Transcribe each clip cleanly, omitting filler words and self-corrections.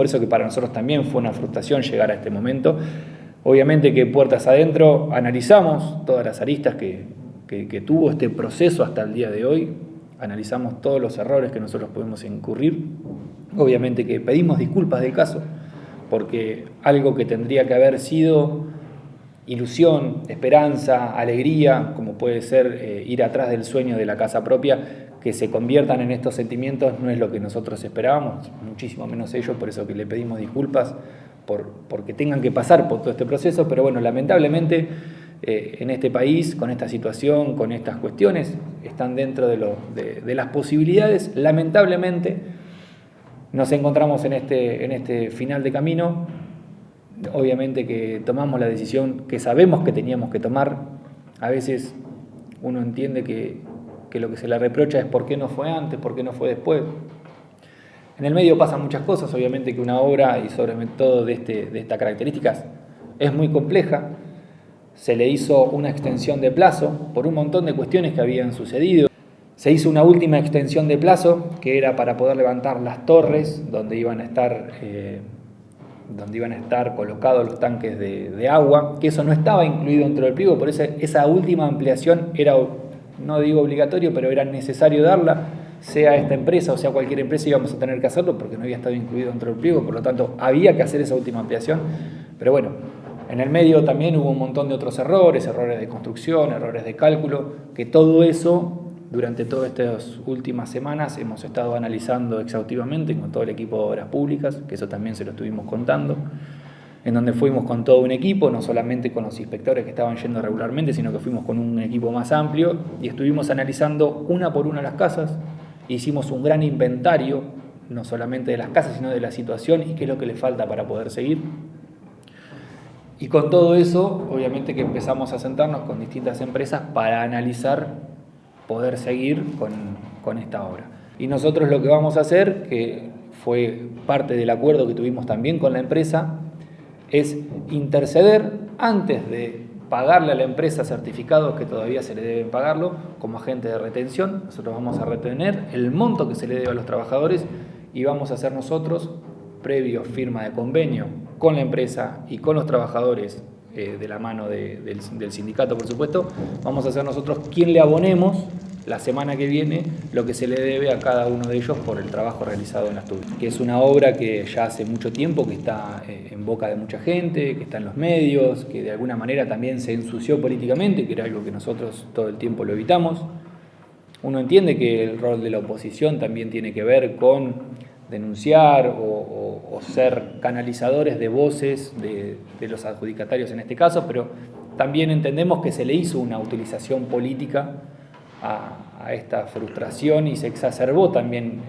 Por eso que para nosotros también fue una frustración llegar a este momento. Obviamente que puertas adentro analizamos todas las aristas que tuvo este proceso hasta el día de hoy, analizamos todos los errores que nosotros podemos incurrir. Obviamente que pedimos disculpas del caso, porque algo que tendría que haber sido ilusión, esperanza, alegría, como puede ser ir atrás del sueño de la casa propia, que se conviertan en estos sentimientos, no es lo que nosotros esperábamos, muchísimo menos ellos, por eso que le pedimos disculpas porque tengan que pasar por todo este proceso, pero bueno, lamentablemente en este país, con esta situación, con estas cuestiones, están dentro de las posibilidades. Lamentablemente nos encontramos en este final de camino. Obviamente que tomamos la decisión que sabemos que teníamos que tomar. A veces uno entiende que lo que se le reprocha es por qué no fue antes, por qué no fue después. En el medio pasan muchas cosas, obviamente que una obra, y sobre todo de estas características, es muy compleja. Se le hizo una extensión de plazo por un montón de cuestiones que habían sucedido. Se hizo una última extensión de plazo, que era para poder levantar las torres donde iban a estar colocados los tanques de agua, que eso no estaba incluido dentro del pliego, por eso esa última ampliación era, no digo obligatorio, pero era necesario darla, sea esta empresa o sea cualquier empresa íbamos a tener que hacerlo porque no había estado incluido dentro del pliego, por lo tanto había que hacer esa última ampliación. Pero bueno, en el medio también hubo un montón de otros errores de construcción, errores de cálculo, que todo eso durante todas estas últimas semanas hemos estado analizando exhaustivamente con todo el equipo de Obras Públicas, que eso también se lo estuvimos contando, en donde fuimos con todo un equipo, no solamente con los inspectores que estaban yendo regularmente, sino que fuimos con un equipo más amplio y estuvimos analizando una por una las casas. Hicimos un gran inventario, no solamente de las casas, sino de la situación y qué es lo que le falta para poder seguir. Y con todo eso, obviamente que empezamos a sentarnos con distintas empresas para analizar poder seguir con esta obra. Y nosotros lo que vamos a hacer, que fue parte del acuerdo que tuvimos también con la empresa, es interceder antes de pagarle a la empresa certificados que todavía se le deben pagarlo como agente de retención. Nosotros vamos a retener el monto que se le debe a los trabajadores y vamos a hacer nosotros, previo firma de convenio con la empresa y con los trabajadores, de la mano del sindicato, por supuesto, vamos a ser nosotros quien le abonemos la semana que viene lo que se le debe a cada uno de ellos por el trabajo realizado en la estudio, que es una obra que ya hace mucho tiempo que está en boca de mucha gente, que está en los medios, que de alguna manera también se ensució políticamente, que era algo que nosotros todo el tiempo lo evitamos. Uno entiende que el rol de la oposición también tiene que ver con denunciar o ser canalizadores de voces de los adjudicatarios en este caso, pero también entendemos que se le hizo una utilización política a esta frustración y se exacerbó también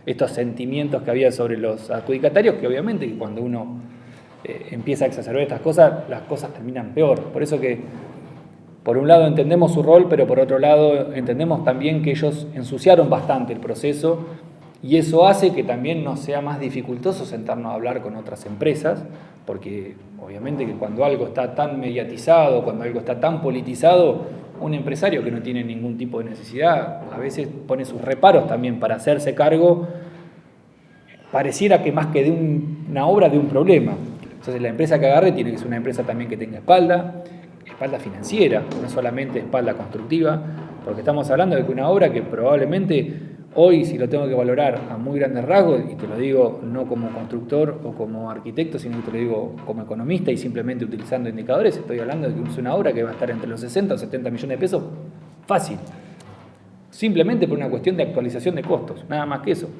estos sentimientos que había sobre los adjudicatarios, que obviamente cuando uno empieza a exacerbar estas cosas, las cosas terminan peor. Por eso que por un lado entendemos su rol, pero por otro lado entendemos también que ellos ensuciaron bastante el proceso y eso hace que también nos sea más dificultoso sentarnos a hablar con otras empresas, porque obviamente que cuando algo está tan mediatizado, cuando algo está tan politizado, un empresario que no tiene ningún tipo de necesidad a veces pone sus reparos también para hacerse cargo, pareciera que más que de una obra, de un problema. Entonces la empresa que agarre tiene que ser una empresa también que tenga espalda financiera, no solamente espalda constructiva, porque estamos hablando de que una obra que probablemente hoy, si lo tengo que valorar a muy grandes rasgos, y te lo digo no como constructor o como arquitecto, sino que te lo digo como economista y simplemente utilizando indicadores, estoy hablando de que es una obra que va a estar entre los 60 o 70 millones de pesos fácil, simplemente por una cuestión de actualización de costos, nada más que eso.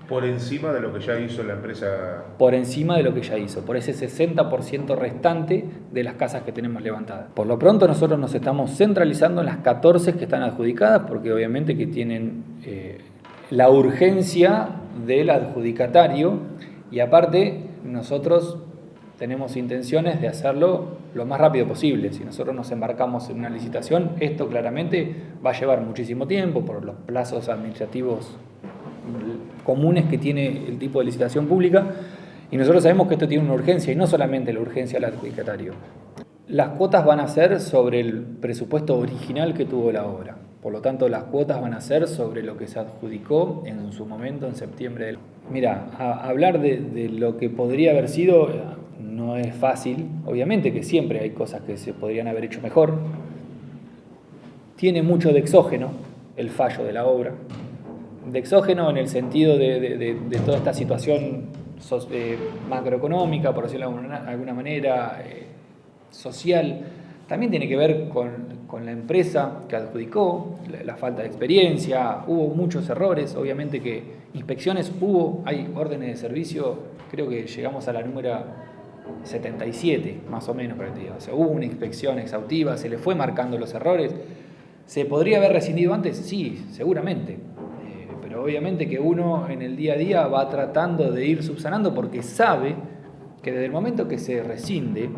Por encima de lo que ya hizo la empresa. Por encima de lo que ya hizo, por ese 60% restante de las casas que tenemos levantadas. Por lo pronto nosotros nos estamos centralizando en las 14 que están adjudicadas, porque obviamente que tienen la urgencia del adjudicatario y aparte nosotros tenemos intenciones de hacerlo lo más rápido posible. Si nosotros nos embarcamos en una licitación, esto claramente va a llevar muchísimo tiempo por los plazos administrativos comunes que tiene el tipo de licitación pública, y nosotros sabemos que esto tiene una urgencia, y no solamente la urgencia del adjudicatario. Las cuotas van a ser sobre el presupuesto original que tuvo la obra. Por lo tanto, las cuotas van a ser sobre lo que se adjudicó en su momento en septiembre. Mira, hablar de lo que podría haber sido no es fácil. Obviamente que siempre hay cosas que se podrían haber hecho mejor. Tiene mucho de exógeno el fallo de la obra. De exógeno en el sentido de toda esta situación macroeconómica, por decirlo de alguna manera, social. También tiene que ver con la empresa que adjudicó, la falta de experiencia, hubo muchos errores, obviamente que inspecciones hubo, hay órdenes de servicio, creo que llegamos a la número 77, más o menos, o sea, hubo una inspección exhaustiva, se le fue marcando los errores. ¿Se podría haber rescindido antes? Sí, seguramente, pero obviamente que uno en el día a día va tratando de ir subsanando porque sabe que desde el momento que se rescinde,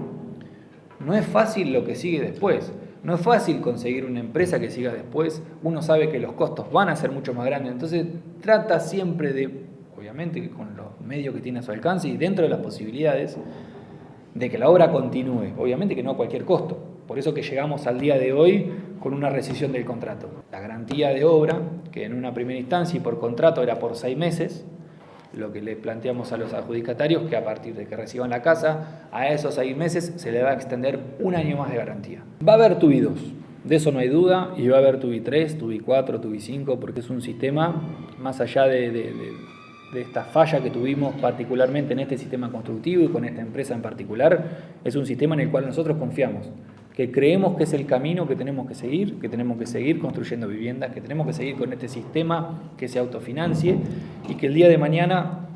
no es fácil lo que sigue después, no es fácil conseguir una empresa que siga después, uno sabe que los costos van a ser mucho más grandes, entonces trata siempre de, obviamente que con los medios que tiene a su alcance y dentro de las posibilidades, de que la obra continúe, obviamente que no a cualquier costo, por eso que llegamos al día de hoy con una rescisión del contrato. La garantía de obra, que en una primera instancia y por contrato era por 6 meses, lo que le planteamos a los adjudicatarios que a partir de que reciban la casa, a esos 6 meses se le va a extender 1 año más de garantía. Va a haber TUBI 2, de eso no hay duda, y va a haber TUBI 3, TUBI 4, TUBI 5, porque es un sistema, más allá de esta falla que tuvimos particularmente en este sistema constructivo y con esta empresa en particular, es un sistema en el cual nosotros confiamos, que creemos que es el camino que tenemos que seguir construyendo viviendas, que tenemos que seguir con este sistema que se autofinancie y que el día de mañana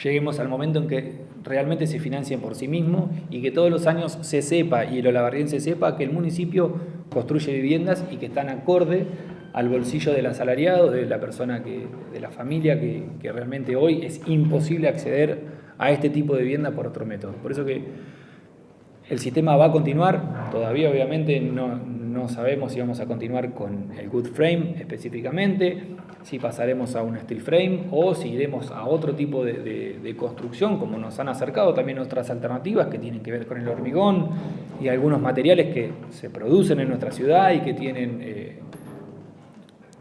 lleguemos al momento en que realmente se financien por sí mismo y que todos los años se sepa y el olavarriense sepa que el municipio construye viviendas y que están acorde al bolsillo del asalariado, de la persona, de la familia que realmente hoy es imposible acceder a este tipo de vivienda por otro método. Por eso que el sistema va a continuar, todavía obviamente no sabemos si vamos a continuar con el wood frame específicamente, si pasaremos a un steel frame o si iremos a otro tipo de construcción, como nos han acercado también otras alternativas que tienen que ver con el hormigón y algunos materiales que se producen en nuestra ciudad y que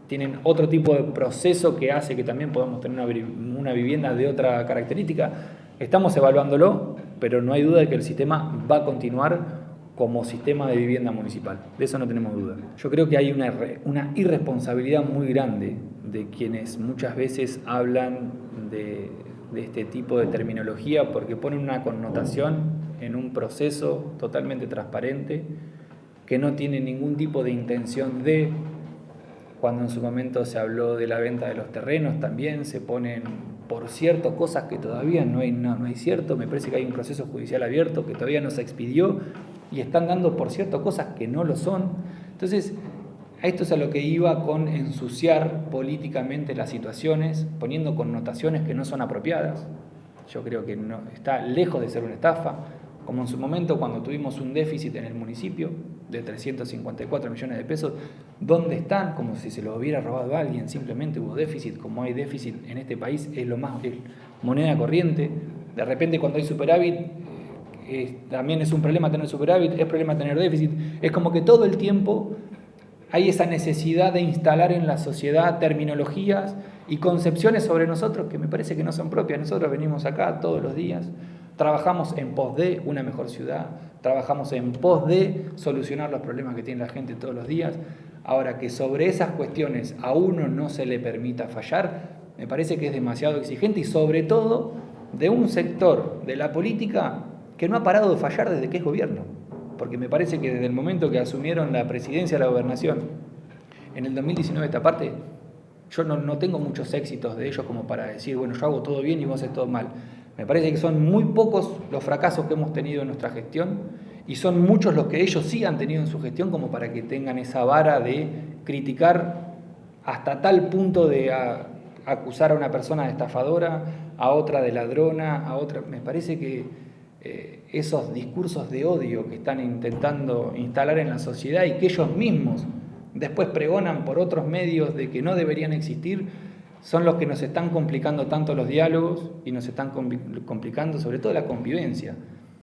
tienen otro tipo de proceso que hace que también podamos tener una vivienda de otra característica. Estamos evaluándolo, pero no hay duda de que el sistema va a continuar como sistema de vivienda municipal. De eso no tenemos duda. Yo creo que hay una irresponsabilidad muy grande de quienes muchas veces hablan de este tipo de terminología porque ponen una connotación en un proceso totalmente transparente que no tiene ningún tipo de intención de... Cuando en su momento se habló de la venta de los terrenos, también se ponen por cierto cosas que todavía no hay cierto. Me parece que hay un proceso judicial abierto que todavía no se expidió y están dando por cierto cosas que no lo son. Entonces, a esto es a lo que iba con ensuciar políticamente las situaciones, poniendo connotaciones que no son apropiadas. Yo creo que está lejos de ser una estafa, como en su momento cuando tuvimos un déficit en el municipio de 354 millones de pesos, ¿dónde están? Como si se lo hubiera robado a alguien, simplemente hubo déficit, como hay déficit en este país, es moneda corriente, de repente cuando hay superávit, también es un problema tener superávit, es problema tener déficit, es como que todo el tiempo hay esa necesidad de instalar en la sociedad terminologías y concepciones sobre nosotros que me parece que no son propias. Nosotros venimos acá todos los días, trabajamos en pos de una mejor ciudad, trabajamos en pos de solucionar los problemas que tiene la gente todos los días. Ahora, que sobre esas cuestiones a uno no se le permita fallar, me parece que es demasiado exigente y sobre todo de un sector de la política que no ha parado de fallar desde que es gobierno. Porque me parece que desde el momento que asumieron la presidencia de la gobernación, en el 2019 esta parte, yo no tengo muchos éxitos de ellos como para decir, bueno, yo hago todo bien y vos haces todo mal. Me parece que son muy pocos los fracasos que hemos tenido en nuestra gestión y son muchos los que ellos sí han tenido en su gestión como para que tengan esa vara de criticar hasta tal punto de acusar a una persona de estafadora, a otra de ladrona, a otra. Me parece que esos discursos de odio que están intentando instalar en la sociedad y que ellos mismos después pregonan por otros medios de que no deberían existir, son los que nos están complicando tanto los diálogos y nos están complicando sobre todo la convivencia.